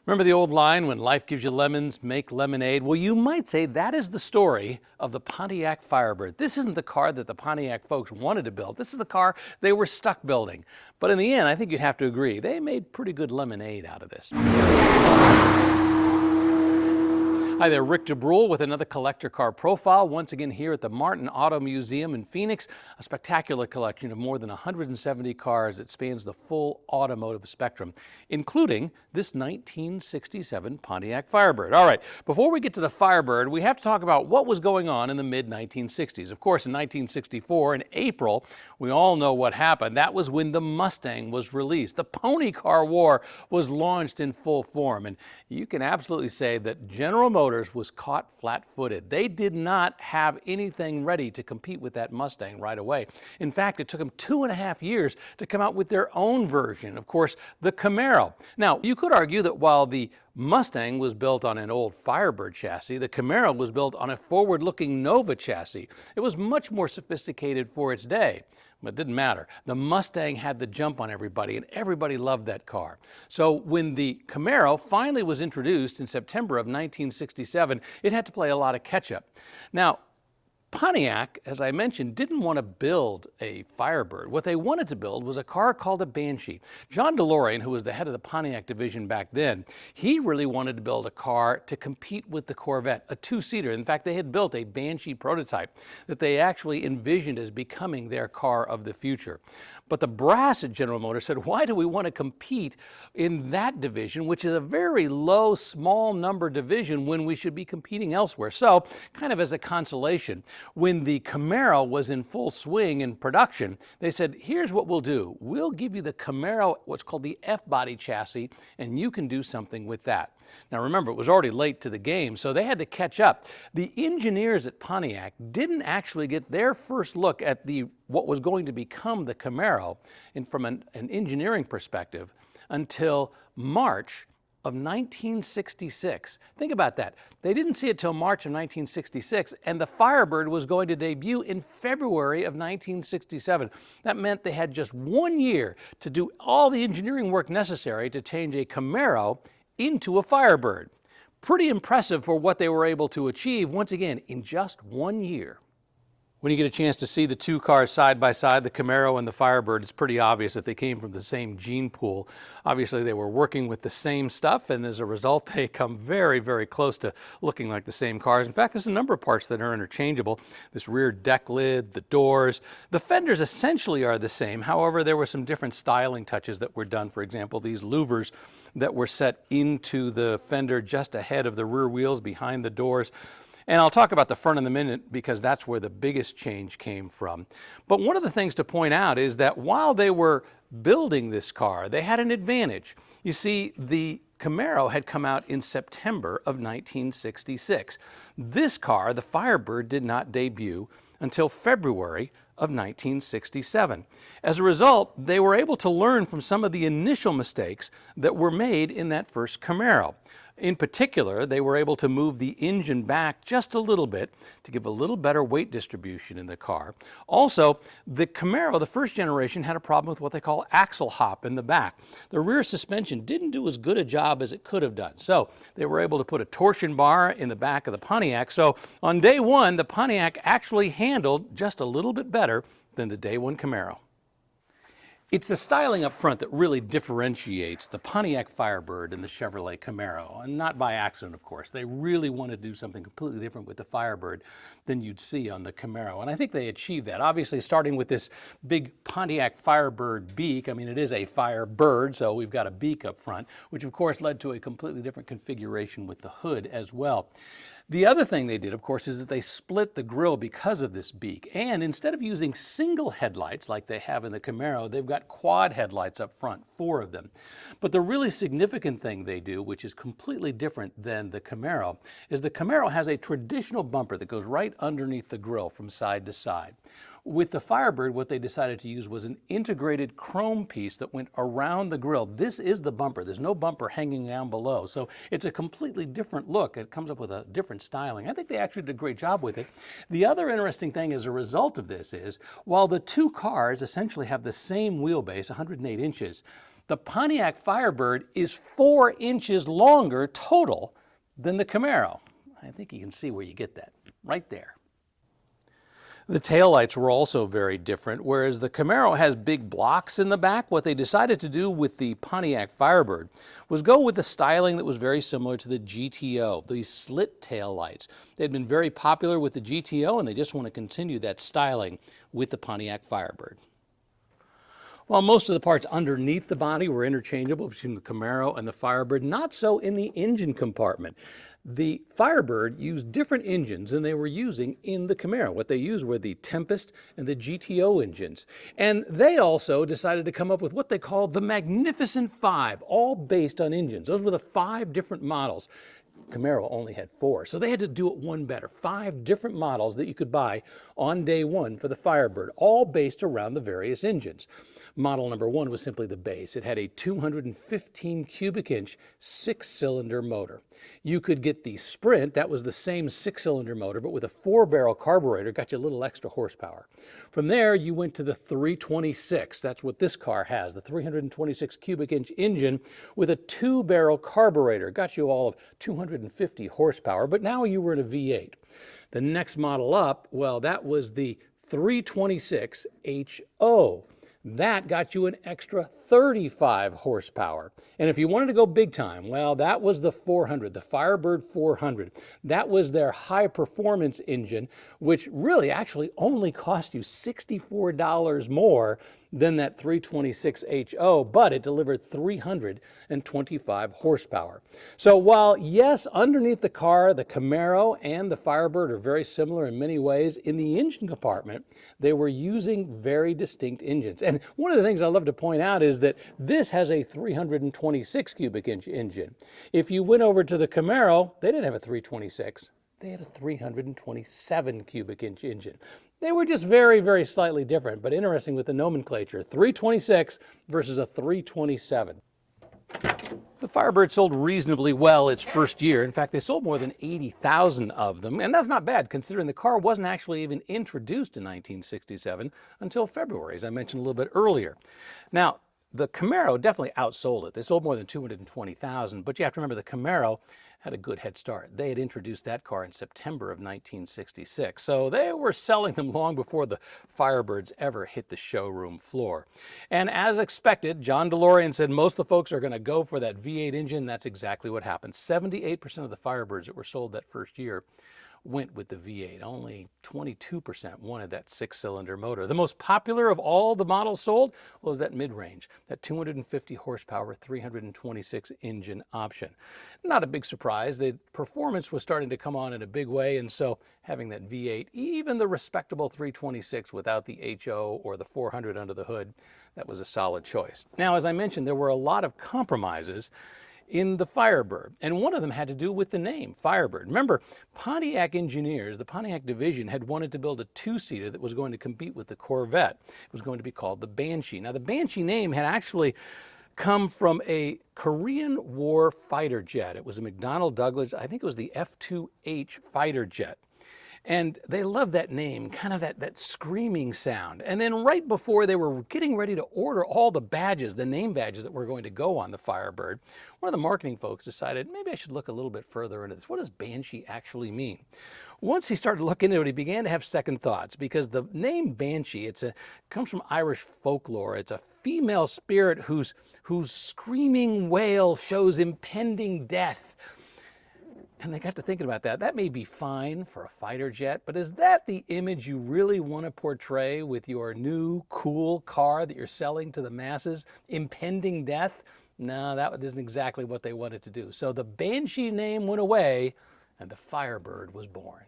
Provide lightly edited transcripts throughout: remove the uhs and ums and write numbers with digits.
Remember the old line, when life gives you lemons, make lemonade? Well, you might say that is the story of the Pontiac Firebird. This isn't the car that the Pontiac folks wanted to build. This is the car they were stuck building. But in the end, I think you'd have to agree, they made pretty good lemonade out of this. Hi there, Rick DeBrule with another collector car profile, once again here at the Martin Auto Museum in Phoenix, a spectacular collection of more than 170 cars that spans the full automotive spectrum, including this 1967 Pontiac Firebird. All right, before we get to the Firebird, we have to talk about what was going on in the mid-1960s. Of course, in 1964, in April, we all know what happened. That was when the Mustang was released. The pony car war was launched in full form, and you can absolutely say that General Motors was caught flat-footed. They did not have anything ready to compete with that Mustang right away. In fact, it took them 2.5 years to come out with their own version, of course, the Camaro. Now, you could argue that while the Mustang was built on an old Firebird chassis, the Camaro was built on a forward-looking Nova chassis. It was much more sophisticated for its day. But it didn't matter. The Mustang had the jump on everybody, and everybody loved that car. So when the Camaro finally was introduced in September of 1967, it had to play a lot of catch-up. Now, Pontiac, as I mentioned, didn't want to build a Firebird. What they wanted to build was a car called a Banshee. John DeLorean, who was the head of the Pontiac division back then, he really wanted to build a car to compete with the Corvette, a two-seater. In fact, they had built a Banshee prototype that they actually envisioned as becoming their car of the future. But the brass at General Motors said, why do we want to compete in that division, which is a very low, small number division, when we should be competing elsewhere? So, kind of as a consolation, when the Camaro was in full swing in production, they said, here's what we'll do. We'll give you the Camaro, what's called the F-body chassis, and you can do something with that. Now remember, it was already late to the game, so they had to catch up. The engineers at Pontiac didn't actually get their first look at what was going to become the Camaro from an engineering perspective until March of 1966. Think about that. They didn't see it till March of 1966, and the Firebird was going to debut in February of 1967. That meant they had just 1 year to do all the engineering work necessary to change a Camaro into a Firebird. Pretty impressive for what they were able to achieve, once again, in just 1 year. When you get a chance to see the two cars side by side, the Camaro and the Firebird, it's pretty obvious that they came from the same gene pool. Obviously, they were working with the same stuff, and as a result, they come very, very close to looking like the same cars. In fact, there's a number of parts that are interchangeable. This rear deck lid, the doors, the fenders essentially are the same. However, there were some different styling touches that were done. For example, these louvers that were set into the fender just ahead of the rear wheels behind the doors. And I'll talk about the front in a minute because that's where the biggest change came from. But one of the things to point out is that while they were building this car, they had an advantage. You see, the Camaro had come out in September of 1966. This car, the Firebird, did not debut until February of 1967. As a result, they were able to learn from some of the initial mistakes that were made in that first Camaro. In particular, they were able to move the engine back just a little bit to give a little better weight distribution in the car. Also, the Camaro, the first generation, had a problem with what they call axle hop in the back. The rear suspension didn't do as good a job as it could have done. So they were able to put a torsion bar in the back of the Pontiac. So on day one, the Pontiac actually handled just a little bit better than the day one Camaro. It's the styling up front that really differentiates the Pontiac Firebird and the Chevrolet Camaro, and not by accident, of course. They really wanted to do something completely different with the Firebird than you'd see on the Camaro, and I think they achieved that. Obviously, starting with this big Pontiac Firebird beak. I mean, it is a Firebird, so we've got a beak up front, which of course led to a completely different configuration with the hood as well. The other thing they did, of course, is that they split the grille because of this beak. And instead of using single headlights like they have in the Camaro, they've got quad headlights up front, 4 of them. But the really significant thing they do, which is completely different than the Camaro, is the Camaro has a traditional bumper that goes right underneath the grille from side to side. With the Firebird, what they decided to use was an integrated chrome piece that went around the grille. This is the bumper. There's no bumper hanging down below. So it's a completely different look. It comes up with a different styling. I think they actually did a great job with it. The other interesting thing as a result of this is, while the two cars essentially have the same wheelbase, 108 inches, The Pontiac Firebird is 4 inches longer total than the Camaro. I think you can see where you get that, right there. The taillights were also very different. Whereas the Camaro has big blocks in the back, what they decided to do with the Pontiac Firebird was go with the styling that was very similar to the GTO, these slit taillights. They'd been very popular with the GTO, and they just want to continue that styling with the Pontiac Firebird. While most of the parts underneath the body were interchangeable between the Camaro and the Firebird, not so in the engine compartment. The Firebird used different engines than they were using in the Camaro. What they used were the Tempest and the GTO engines. And they also decided to come up with what they called the Magnificent Five, all based on engines. Those were the 5 different models. Camaro only had 4, so they had to do it one better. 5 different models that you could buy on day one for the Firebird, all based around the various engines. Model number 1 was simply the base. It had a 215 cubic inch 6-cylinder motor. You could get the Sprint, that was the same 6-cylinder motor, but with a 4-barrel carburetor, got you a little extra horsepower. From there, you went to the 326. That's what this car has, the 326 cubic inch engine with a 2-barrel carburetor. Got you all of 250 horsepower, but now you were in a V8. The next model up, well, that was the 326 HO. That got you an extra 35 horsepower. And if you wanted to go big time, well, that was the 400, the Firebird 400. That was their high performance engine, which really actually only cost you $64 more than that 326 HO, but it delivered 325 horsepower. So while, yes, underneath the car, the Camaro and the Firebird are very similar in many ways, in the engine compartment, they were using very distinct engines. And one of the things I love to point out is that this has a 326 cubic inch engine. If you went over to the Camaro, they didn't have a 326. They had a 327 cubic inch engine. They were just very, very slightly different, but interesting with the nomenclature, 326 versus a 327. The Firebird sold reasonably well its first year. In fact, they sold more than 80,000 of them, and that's not bad considering the car wasn't actually even introduced in 1967 until February, as I mentioned a little bit earlier. Now, the Camaro definitely outsold it. They sold more than 220,000, but you have to remember the Camaro had a good head start. They had introduced that car in September of 1966, so they were selling them long before the Firebirds ever hit the showroom floor. And as expected, John DeLorean said most of the folks are going to go for that V8 engine. That's exactly what happened. 78% of the Firebirds that were sold that first year went with the V8. Only 22% wanted that 6-cylinder motor. The most popular of all the models sold was that mid-range, that 250 horsepower, 326 engine option. Not a big surprise. The performance was starting to come on in a big way, and so having that V8, even the respectable 326 without the HO or the 400 under the hood, that was a solid choice. Now, as I mentioned, there were a lot of compromises in the Firebird, and one of them had to do with the name Firebird. Remember, Pontiac engineers, the Pontiac division, had wanted to build a 2-seater that was going to compete with the Corvette. It was going to be called the Banshee. Now, the Banshee name had actually come from a Korean War fighter jet. It was a McDonnell Douglas, I think it was the F-2H fighter jet. And they loved that name, kind of that screaming sound. And then right before they were getting ready to order all the badges, the name badges that were going to go on the Firebird, one of the marketing folks decided, maybe I should look a little bit further into this. What does Banshee actually mean? Once he started looking into it, he began to have second thoughts, because the name Banshee, comes from Irish folklore. It's a female spirit whose screaming wail shows impending death. And they got to thinking about that. That may be fine for a fighter jet, but is that the image you really want to portray with your new, cool car that you're selling to the masses? Impending death? No, that isn't exactly what they wanted to do. So the Banshee name went away, and the Firebird was born.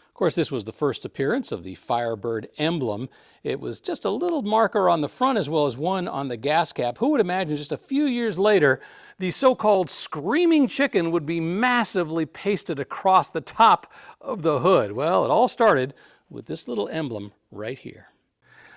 Of course, this was the first appearance of the Firebird emblem. It was just a little marker on the front as well as one on the gas cap. Who would imagine just a few years later, the so-called screaming chicken would be massively pasted across the top of the hood? Well, it all started with this little emblem right here.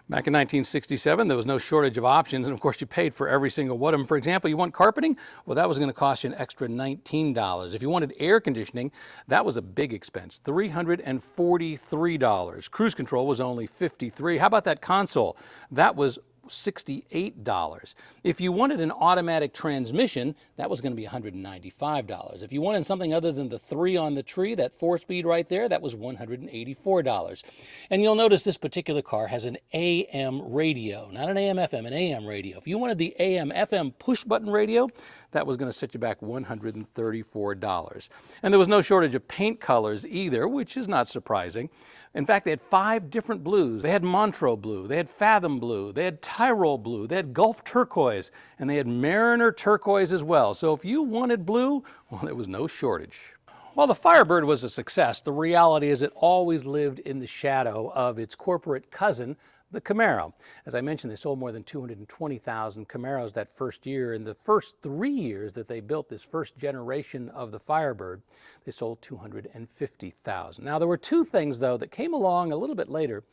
Back in 1967, there was no shortage of options, and of course you paid for every single one of them. For example, you want carpeting? Well, that was going to cost you an extra $19. If you wanted air conditioning, that was a big expense, $343. Cruise control was only $53. How about that console? That was $68. If you wanted an automatic transmission, that was going to be $195. If you wanted something other than the 3 on the tree, that 4-speed right there, that was $184. And you'll notice this particular car has an AM radio, not an AM/FM, an AM radio. If you wanted the AM/FM push-button radio, that was going to set you back $134. And there was no shortage of paint colors either, which is not surprising. In fact, they had 5 different blues. They had Montreux blue, they had Fathom blue, they had Tyrol blue, they had Gulf turquoise, and they had Mariner turquoise as well. So if you wanted blue, well, there was no shortage. While the Firebird was a success, the reality is it always lived in the shadow of its corporate cousin, the Camaro. As I mentioned, they sold more than 220,000 Camaros that first year. In the first 3 years that they built this first generation of the Firebird, they sold 250,000. Now, there were 2 things, though, that came along a little bit later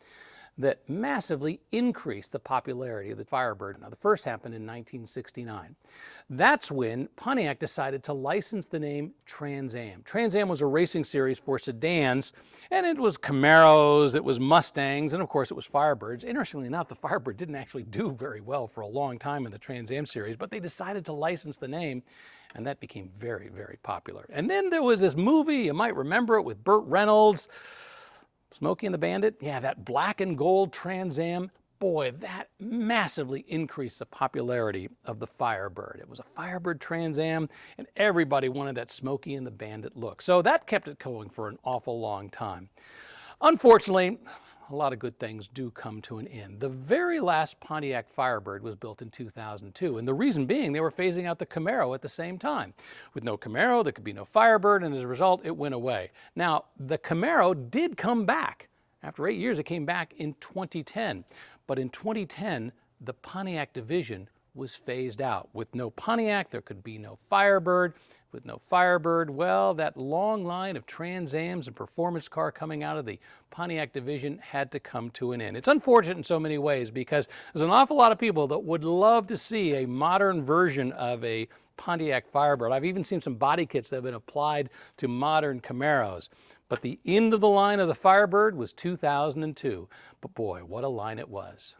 that massively increased the popularity of the Firebird. Now, the first happened in 1969. That's when Pontiac decided to license the name Trans Am. Trans Am was a racing series for sedans, and it was Camaros, it was Mustangs, and of course it was Firebirds. Interestingly enough, the Firebird didn't actually do very well for a long time in the Trans Am series, but they decided to license the name, and that became very, very popular. And then there was this movie, you might remember it, with Burt Reynolds, Smokey and the Bandit. Yeah, that black and gold Trans Am. Boy, that massively increased the popularity of the Firebird. It was a Firebird Trans Am, and everybody wanted that Smokey and the Bandit look. So that kept it going for an awful long time. Unfortunately, a lot of good things do come to an end. The very last Pontiac Firebird was built in 2002, and the reason being they were phasing out the Camaro at the same time. With no Camaro, there could be no Firebird, and as a result, it went away. Now, the Camaro did come back. After 8 years, it came back in 2010. But in 2010, the Pontiac division was phased out. With no Pontiac, there could be no Firebird. With no Firebird, well, that long line of Trans Ams and performance car coming out of the Pontiac division had to come to an end. It's unfortunate in so many ways because there's an awful lot of people that would love to see a modern version of a Pontiac Firebird. I've even seen some body kits that have been applied to modern Camaros. But the end of the line of the Firebird was 2002. But boy, what a line it was.